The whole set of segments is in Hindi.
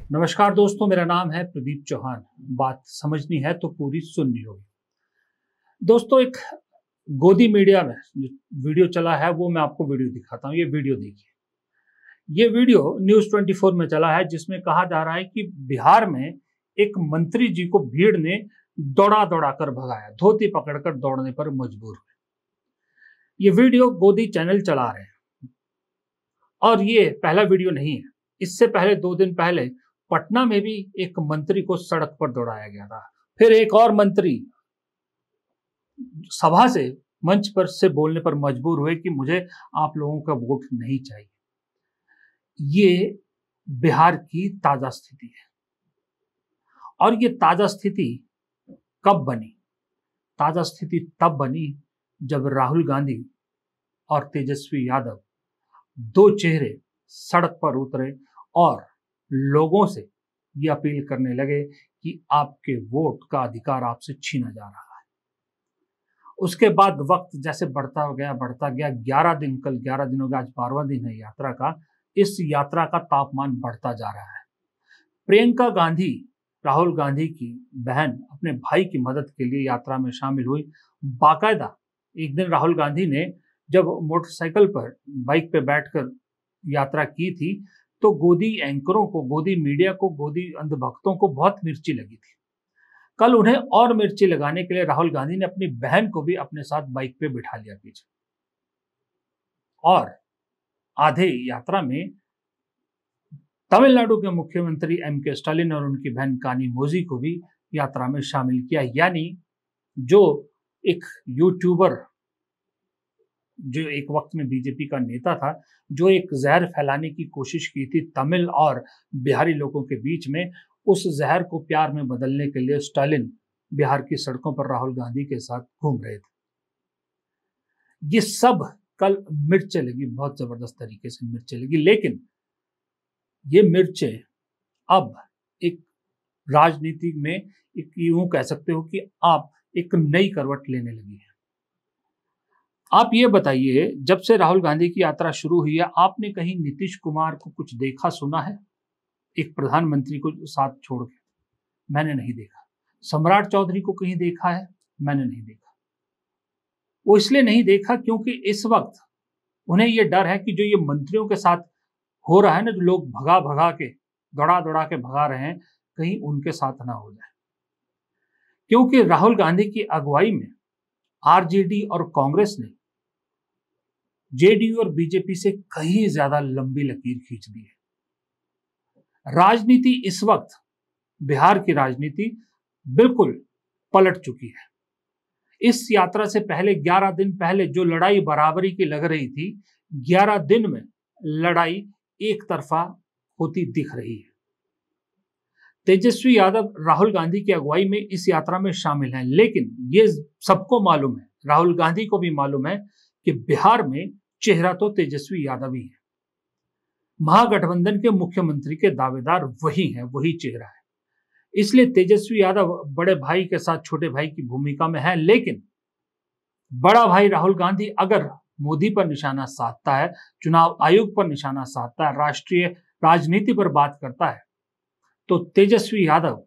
नमस्कार दोस्तों, मेरा नाम है प्रदीप चौहान। बात समझनी है तो पूरी सुननी होगी। दोस्तों, एक गोदी मीडिया में जो वीडियो चला है वो मैं आपको वीडियो दिखाता हूँ। ये वीडियो देखिए। ये वीडियो न्यूज़ 24 में चला है, जिसमें कहा जा रहा है कि बिहार में एक मंत्री जी को भीड़ ने दौड़ा दौड़ा कर भगाया, धोती पकड़कर दौड़ने पर मजबूर हुए। ये वीडियो गोदी चैनल चला रहे हैं और ये पहला वीडियो नहीं है। इससे पहले 2 दिन पहले पटना में भी एक मंत्री को सड़क पर दौड़ाया गया था। फिर एक और मंत्री सभा से मंच पर से बोलने पर मजबूर हुए कि मुझे आप लोगों का वोट नहीं चाहिए। ये बिहार की ताजा स्थिति है। और ये ताजा स्थिति कब बनी? ताजा स्थिति तब बनी जब राहुल गांधी और तेजस्वी यादव, दो चेहरे, सड़क पर उतरे और लोगों से ये अपील करने लगे कि आपके वोट का अधिकार आपसे छीना जा रहा है। उसके बाद वक्त जैसे बढ़ता गया 11 दिन, कल 11 दिन हो गया, आज 12वां दिन है यात्रा का। इस यात्रा का तापमान बढ़ता जा रहा है। प्रियंका गांधी, राहुल गांधी की बहन, अपने भाई की मदद के लिए यात्रा में शामिल हुई। बाकायदा एक दिन राहुल गांधी ने जब मोटरसाइकिल पर, बाइक पे बैठकर यात्रा की थी, तो गोदी एंकरों को, गोदी मीडिया को, गोदी अंधभक्तों को बहुत मिर्ची लगी थी। कल उन्हें और मिर्ची लगाने के लिए राहुल गांधी ने अपनी बहन को भी अपने साथ बाइक पे बिठा लिया पीछे। और आधे यात्रा में तमिलनाडु के मुख्यमंत्री एम.के. स्टालिन और उनकी बहन कानिमोझी को भी यात्रा में शामिल किया। यानी जो एक यूट्यूबर, जो एक वक्त में बीजेपी का नेता था, जो एक जहर फैलाने की कोशिश की थी तमिल और बिहारी लोगों के बीच में, उस जहर को प्यार में बदलने के लिए स्टालिन बिहार की सड़कों पर राहुल गांधी के साथ घूम रहे थे। ये सब कल मिर्चें लगी, बहुत जबरदस्त तरीके से मिर्चें लगी। लेकिन ये मिर्चें अब एक राजनीति में, एक यूं कह सकते हो कि आप एक नई करवट लेने लगी है। आप ये बताइए, जब से राहुल गांधी की यात्रा शुरू हुई है, आपने कहीं नीतीश कुमार को कुछ देखा सुना है? एक प्रधानमंत्री को साथ छोड़ के मैंने नहीं देखा। सम्राट चौधरी को कहीं देखा है? मैंने नहीं देखा। वो इसलिए नहीं देखा क्योंकि इस वक्त उन्हें ये डर है कि जो ये मंत्रियों के साथ हो रहा है ना, जो लोग भगा भगा के, दौड़ा दौड़ा के भगा रहे हैं, कहीं उनके साथ ना हो जाए। क्योंकि राहुल गांधी की अगुवाई में आरजेडी और कांग्रेस ने जेडीयू और बीजेपी से कहीं ज्यादा लंबी लकीर खींच दी है। राजनीति इस वक्त, बिहार की राजनीति बिल्कुल पलट चुकी है। इस यात्रा से पहले 11 दिन पहले जो लड़ाई बराबरी की लग रही थी, 11 दिन में लड़ाई एक तरफा होती दिख रही है। तेजस्वी यादव राहुल गांधी की अगुवाई में इस यात्रा में शामिल हैं, लेकिन ये सबको मालूम है, राहुल गांधी को भी मालूम है कि बिहार में चेहरा तो तेजस्वी यादव ही है। महागठबंधन के मुख्यमंत्री के दावेदार वही हैं, वही चेहरा है। इसलिए तेजस्वी यादव बड़े भाई के साथ छोटे भाई की भूमिका में है। लेकिन बड़ा भाई राहुल गांधी अगर मोदी पर निशाना साधता है, चुनाव आयोग पर निशाना साधता है, राष्ट्रीय राजनीति पर बात करता है, तो तेजस्वी यादव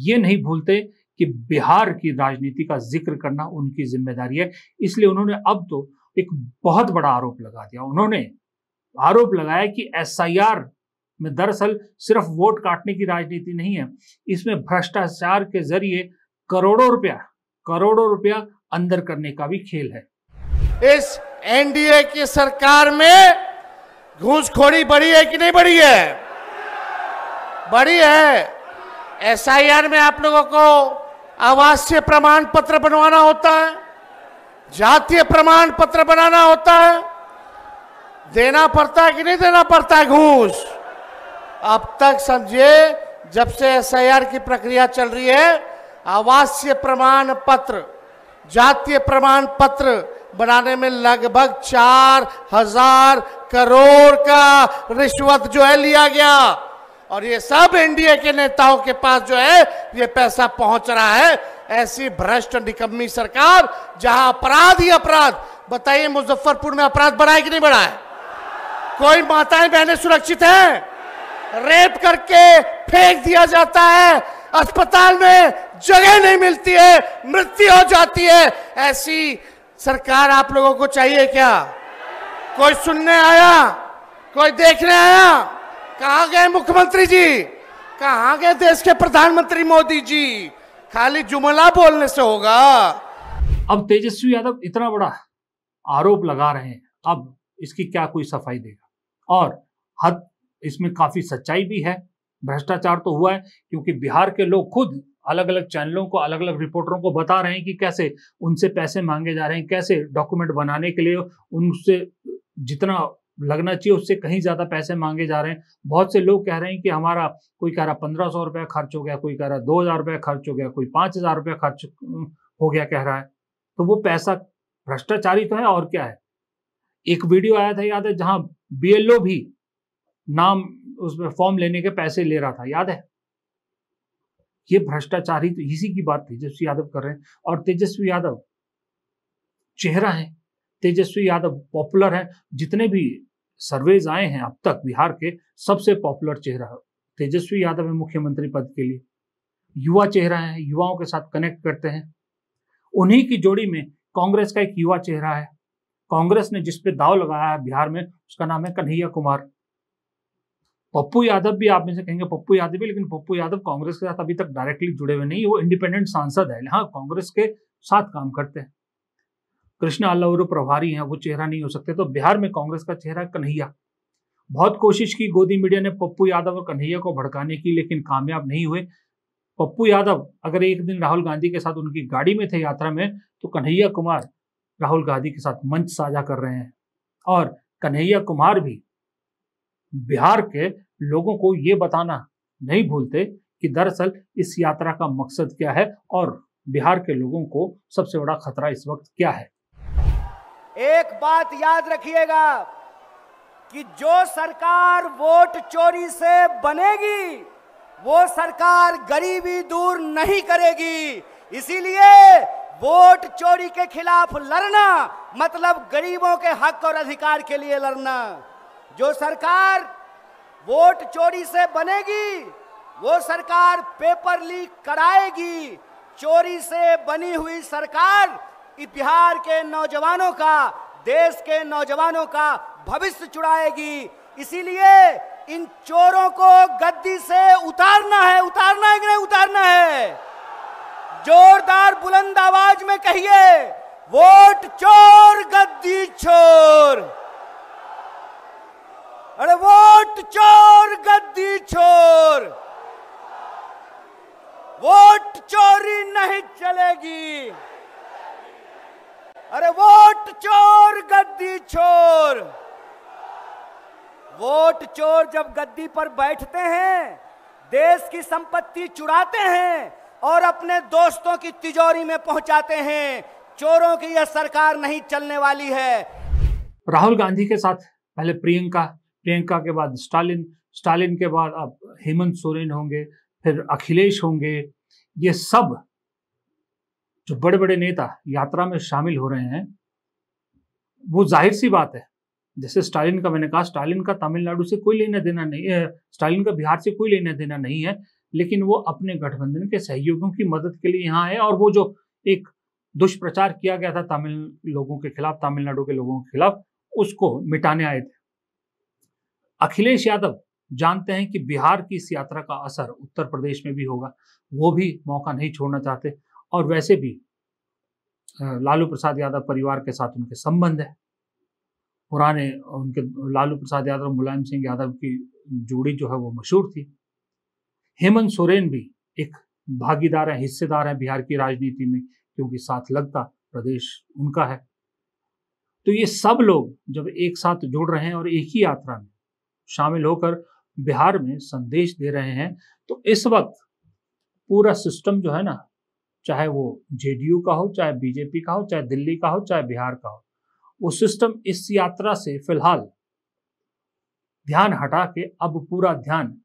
ये नहीं भूलते कि बिहार की राजनीति का जिक्र करना उनकी जिम्मेदारी है। इसलिए उन्होंने अब तो एक बहुत बड़ा आरोप लगा दिया। उन्होंने आरोप लगाया कि एसआईआर में दरअसल सिर्फ वोट काटने की राजनीति नहीं है, इसमें भ्रष्टाचार के जरिए करोड़ों रुपया अंदर करने का भी खेल है। इस एनडीए की सरकार में घूसखोरी बढ़ी है कि नहीं बढ़ी है? बढ़ी है। एसआईआर में आप लोगों को आवासीय प्रमाण पत्र बनवाना होता है, जातीय प्रमाण पत्र बनाना होता है, देना पड़ता है कि नहीं देना पड़ता है घूस? अब तक समझिए, जब से एसआईआर की प्रक्रिया चल रही है, आवासीय प्रमाण पत्र, जातीय प्रमाण पत्र बनाने में लगभग 4,000 करोड़ का रिश्वत जो है लिया गया। और ये सब एनडीए के नेताओं के पास जो है ये पैसा पहुंच रहा है। ऐसी भ्रष्ट निकम्मी सरकार, जहां अपराध ही अपराध। बताइए, मुजफ्फरपुर में अपराध बढ़ा है कि नहीं बढ़ा है? कोई माताएं बहनें सुरक्षित हैं? रेप करके फेंक दिया जाता है, अस्पताल में जगह नहीं मिलती है, मृत्यु हो जाती है। ऐसी सरकार आप लोगों को चाहिए क्या? कोई सुनने आया? कोई देखने आया? कहां गए मुख्यमंत्री जी? कहां गए देश के प्रधानमंत्री मोदी जी? खाली जुमला बोलने से होगा? अब तेजस्वी यादव इतना बड़ा आरोप लगा रहे हैं, अब इसकी क्या कोई सफाई देगा? और हद इसमें काफी सच्चाई भी है। भ्रष्टाचार तो हुआ है, क्योंकि बिहार के लोग खुद अलग अलग चैनलों को, अलग अलग रिपोर्टरों को बता रहे हैं कि कैसे उनसे पैसे मांगे जा रहे हैं, कैसे डॉक्यूमेंट बनाने के लिए उनसे जितना लगना चाहिए उससे कहीं ज्यादा पैसे मांगे जा रहे हैं। बहुत से लोग कह रहे हैं कि हमारा, कोई कह रहा 1500 रुपया खर्च हो गया, कोई कह रहा 2000 रुपया खर्च हो गया, कोई 5000 रुपया खर्च हो गया कह रहा है। तो वो पैसा भ्रष्टाचारी तो है, और क्या है। एक वीडियो आया था, याद है, जहां बीएलओ भी नाम उसमें फॉर्म लेने के पैसे ले रहा था, याद है। ये भ्रष्टाचारी तो इसी की बात तेजस्वी यादव कर रहे हैं। और तेजस्वी यादव चेहरा है, तेजस्वी यादव पॉपुलर है। जितने भी सर्वेज आए हैं अब तक बिहार के, सबसे पॉपुलर चेहरा तेजस्वी यादव है मुख्यमंत्री पद के लिए। युवा चेहरा है, युवाओं के साथ कनेक्ट करते हैं। उन्हीं की जोड़ी में कांग्रेस का एक युवा चेहरा है। कांग्रेस ने जिस पे दाव लगाया है बिहार में, उसका नाम है कन्हैया कुमार। पप्पू यादव भी, आप में से कहेंगे पप्पू यादव भी, लेकिन पप्पू यादव कांग्रेस के साथ अभी तक डायरेक्टली जुड़े हुए नहीं, वो इंडिपेंडेंट सांसद है। हाँ, कांग्रेस के साथ काम करते हैं। कृष्णा अल्लाउरू प्रभारी हैं, वो चेहरा नहीं हो सकते। तो बिहार में कांग्रेस का चेहरा कन्हैया। बहुत कोशिश की गोदी मीडिया ने पप्पू यादव और कन्हैया को भड़काने की, लेकिन कामयाब नहीं हुए। पप्पू यादव अगर एक दिन राहुल गांधी के साथ उनकी गाड़ी में थे यात्रा में, तो कन्हैया कुमार राहुल गांधी के साथ मंच साझा कर रहे हैं। और कन्हैया कुमार भी बिहार के लोगों को ये बताना नहीं भूलते कि दरअसल इस यात्रा का मकसद क्या है और बिहार के लोगों को सबसे बड़ा खतरा इस वक्त क्या है। एक बात याद रखिएगा कि जो सरकार वोट चोरी से बनेगी, वो सरकार गरीबी दूर नहीं करेगी। इसीलिए वोट चोरी के खिलाफ लड़ना मतलब गरीबों के हक और अधिकार के लिए लड़ना। जो सरकार वोट चोरी से बनेगी, वो सरकार पेपर लीक कराएगी। चोरी से बनी हुई सरकार बिहार के नौजवानों का, देश के नौजवानों का भविष्य चुराएगी। इसीलिए इन चोरों को गद्दी से उतारना है। उतारना है कि नहीं उतारना है? जोरदार बुलंद आवाज में कहिए, वोट चोर गद्दी छोर। अरे वोट चोर गद्दी छोर। वोट चोरी नहीं चलेगी। अरे वोट चोर गद्दी छोर। वोट चोर जब गद्दी पर बैठते हैं, देश की संपत्ति चुराते हैं और अपने दोस्तों की तिजोरी में पहुंचाते हैं। चोरों की यह सरकार नहीं चलने वाली है। राहुल गांधी के साथ पहले प्रियंका, प्रियंका के बाद स्टालिन, स्टालिन के बाद अब हेमंत सोरेन होंगे, फिर अखिलेश होंगे। ये सब जो बड़े बड़े नेता यात्रा में शामिल हो रहे हैं, वो जाहिर सी बात है, जैसे स्टालिन का मैंने कहा, स्टालिन का तमिलनाडु से कोई लेना देना नहीं है, स्टालिन का बिहार से कोई लेना देना नहीं है, लेकिन वो अपने गठबंधन के सहयोगियों की मदद के लिए यहाँ आए। और वो जो एक दुष्प्रचार किया गया था तमिल लोगों के खिलाफ, तमिलनाडु के लोगों के खिलाफ, उसको मिटाने आए थे। अखिलेश यादव जानते हैं कि बिहार की इस यात्रा का असर उत्तर प्रदेश में भी होगा, वो भी मौका नहीं छोड़ना चाहते। और वैसे भी लालू प्रसाद यादव परिवार के साथ उनके संबंध है पुराने। उनके लालू प्रसाद यादव, मुलायम सिंह यादव की जोड़ी जो है वो मशहूर थी। हेमंत सोरेन भी एक भागीदार है, हिस्सेदार है बिहार की राजनीति में, क्योंकि साथ लगता प्रदेश उनका है। तो ये सब लोग जब एक साथ जुड़ रहे हैं और एक ही यात्रा में शामिल होकर बिहार में संदेश दे रहे हैं, तो इस वक्त पूरा सिस्टम जो है ना, चाहे वो जेडीयू का हो, चाहे बीजेपी का हो, चाहे दिल्ली का हो, चाहे बिहार का हो, वो सिस्टम इस यात्रा से फिलहाल ध्यान हटा के अब पूरा ध्यान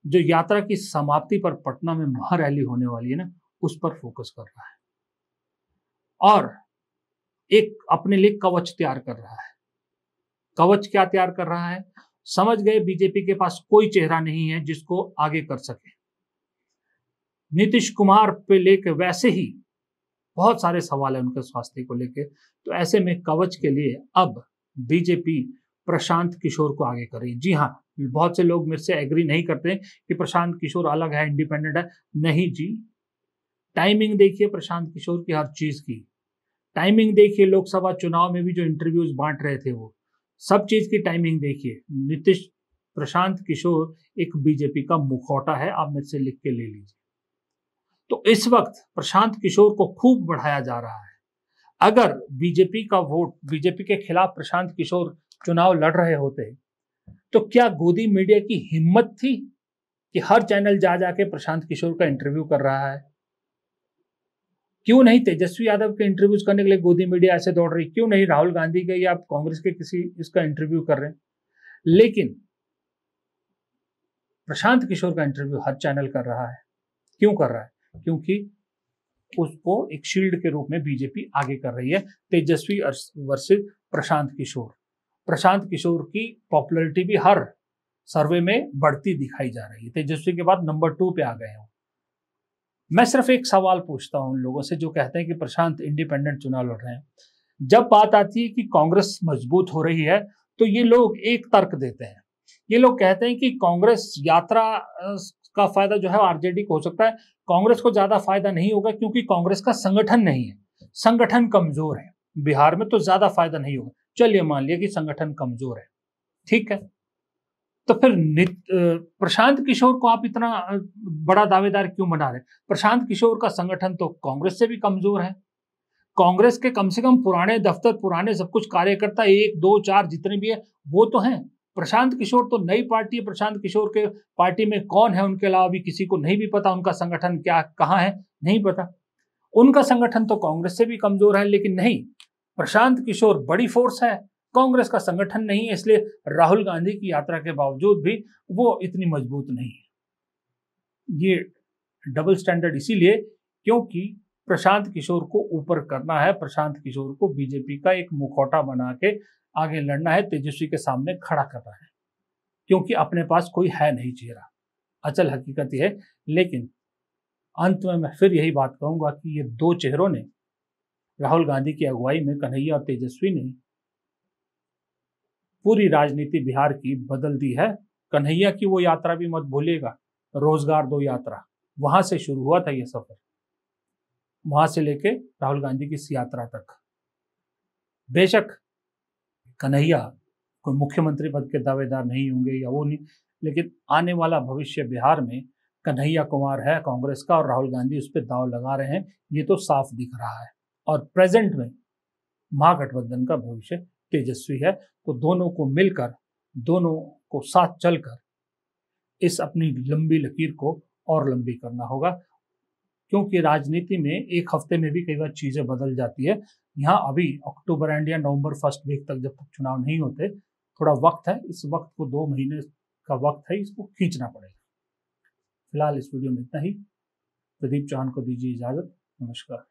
जो यात्रा की समाप्ति पर पटना में महारैली होने वाली है ना, उस पर फोकस कर रहा है और एक अपने लिए कवच तैयार कर रहा है। कवच क्या तैयार कर रहा है? समझ गए बीजेपी के पास कोई चेहरा नहीं है जिसको आगे कर सके। नीतीश कुमार पे लेके वैसे ही बहुत सारे सवाल है उनके स्वास्थ्य को लेके, तो ऐसे में कवच के लिए अब बीजेपी प्रशांत किशोर को आगे कर रही है। जी हाँ, बहुत से लोग मेरे से एग्री नहीं करते कि प्रशांत किशोर अलग है, इंडिपेंडेंट है। नहीं जी, टाइमिंग देखिए प्रशांत किशोर की, हर चीज की टाइमिंग देखिए। लोकसभा चुनाव में भी जो इंटरव्यूज बांट रहे थे वो सब चीज की टाइमिंग देखिए। प्रशांत किशोर एक बीजेपी का मुखौटा है, आप मेरे से लिख के ले लीजिए। तो इस वक्त प्रशांत किशोर को खूब बढ़ाया जा रहा है। अगर बीजेपी का वोट, बीजेपी के खिलाफ प्रशांत किशोर चुनाव लड़ रहे होते तो क्या गोदी मीडिया की हिम्मत थी कि हर चैनल जा जाके प्रशांत किशोर का इंटरव्यू कर रहा है? क्यों नहीं तेजस्वी यादव के इंटरव्यूज करने के लिए गोदी मीडिया ऐसे दौड़ रही? क्यों नहीं राहुल गांधी के या कांग्रेस के किसी इसका इंटरव्यू कर रहे हैं? लेकिन प्रशांत किशोर का इंटरव्यू हर चैनल कर रहा है। क्यों कर रहा है? क्योंकि उसको एक शील्ड के रूप में बीजेपी आगे कर रही है। तेजस्वी वर्सेस प्रशांत किशोर। प्रशांत किशोर की पॉपुलैरिटी भी हर सर्वे में बढ़ती दिखाई जा रही है। तेजस्वी के बाद नंबर 2 पे आ गए हैं। मैं सिर्फ एक सवाल पूछता हूं उन लोगों से जो कहते हैं कि प्रशांत इंडिपेंडेंट चुनाव लड़ रहे हैं। जब बात आती है कि कांग्रेस मजबूत हो रही है तो ये लोग एक तर्क देते हैं। ये लोग कहते हैं कि कांग्रेस यात्रा का फायदा जो है आरजेडी को हो सकता है, कांग्रेस को ज्यादा फायदा नहीं होगा क्योंकि कांग्रेस का संगठन नहीं है, संगठन कमजोर है। बिहार में तो ज्यादा फायदा नहीं होगा। चलिए मान लिया कि संगठन कमजोर है, ठीक है, तो फिर प्रशांत किशोर को आप इतना बड़ा दावेदार क्यों बना रहे? प्रशांत किशोर का संगठन तो कांग्रेस से भी कमजोर है। कांग्रेस के कम से कम पुराने दफ्तर, पुराने सब कुछ कार्यकर्ता 1, 2, 4 जितने भी है वो तो हैं। प्रशांत किशोर तो नई पार्टी है। प्रशांत किशोर के पार्टी में कौन है उनके अलावा भी किसी को नहीं भी पता, उनका संगठन क्या कहाँ है नहीं पता। उनका संगठन तो कांग्रेस से भी कमजोर है। लेकिन नहीं, प्रशांत किशोर बड़ी फोर्स है, कांग्रेस का संगठन नहीं है, इसलिए राहुल गांधी की यात्रा के बावजूद भी वो इतनी मजबूत नहीं है। ये डबल स्टैंडर्ड इसीलिए क्योंकि प्रशांत किशोर को ऊपर करना है, प्रशांत किशोर को बीजेपी का एक मुखौटा बना के आगे लड़ना है, तेजस्वी के सामने खड़ा करना है, क्योंकि अपने पास कोई है नहीं चेहरा। अचल हकीकत यह है। लेकिन अंत में मैं फिर यही बात कहूंगा कि ये दो चेहरों ने, राहुल गांधी की अगुवाई में कन्हैया और तेजस्वी ने पूरी राजनीति बिहार की बदल दी है। कन्हैया की वो यात्रा भी मत भूलिएगा, रोजगार दो यात्रा, वहां से शुरू हुआ था ये सफर, वहां से लेके राहुल गांधी की इस यात्रा तक। बेशक कन्हैया कोई मुख्यमंत्री पद के दावेदार नहीं होंगे या वो नहीं, लेकिन आने वाला भविष्य बिहार में कन्हैया कुमार है कांग्रेस का और राहुल गांधी उस पर दाव लगा रहे हैं, ये तो साफ दिख रहा है। और प्रेजेंट में महागठबंधन का भविष्य तेजस्वी है। तो दोनों को मिलकर, दोनों को साथ चलकर इस अपनी लंबी लकीर को और लंबी करना होगा, क्योंकि राजनीति में एक हफ्ते में भी कई बार चीजें बदल जाती है। यहाँ अभी अक्टूबर एंड या नवंबर फर्स्ट वीक तक जब तक चुनाव नहीं होते, थोड़ा वक्त है। इस वक्त को 2 महीने का वक्त है, इसको खींचना पड़ेगा। फिलहाल इस वीडियो में इतना ही। प्रदीप चौहान को दीजिए इजाजत। नमस्कार।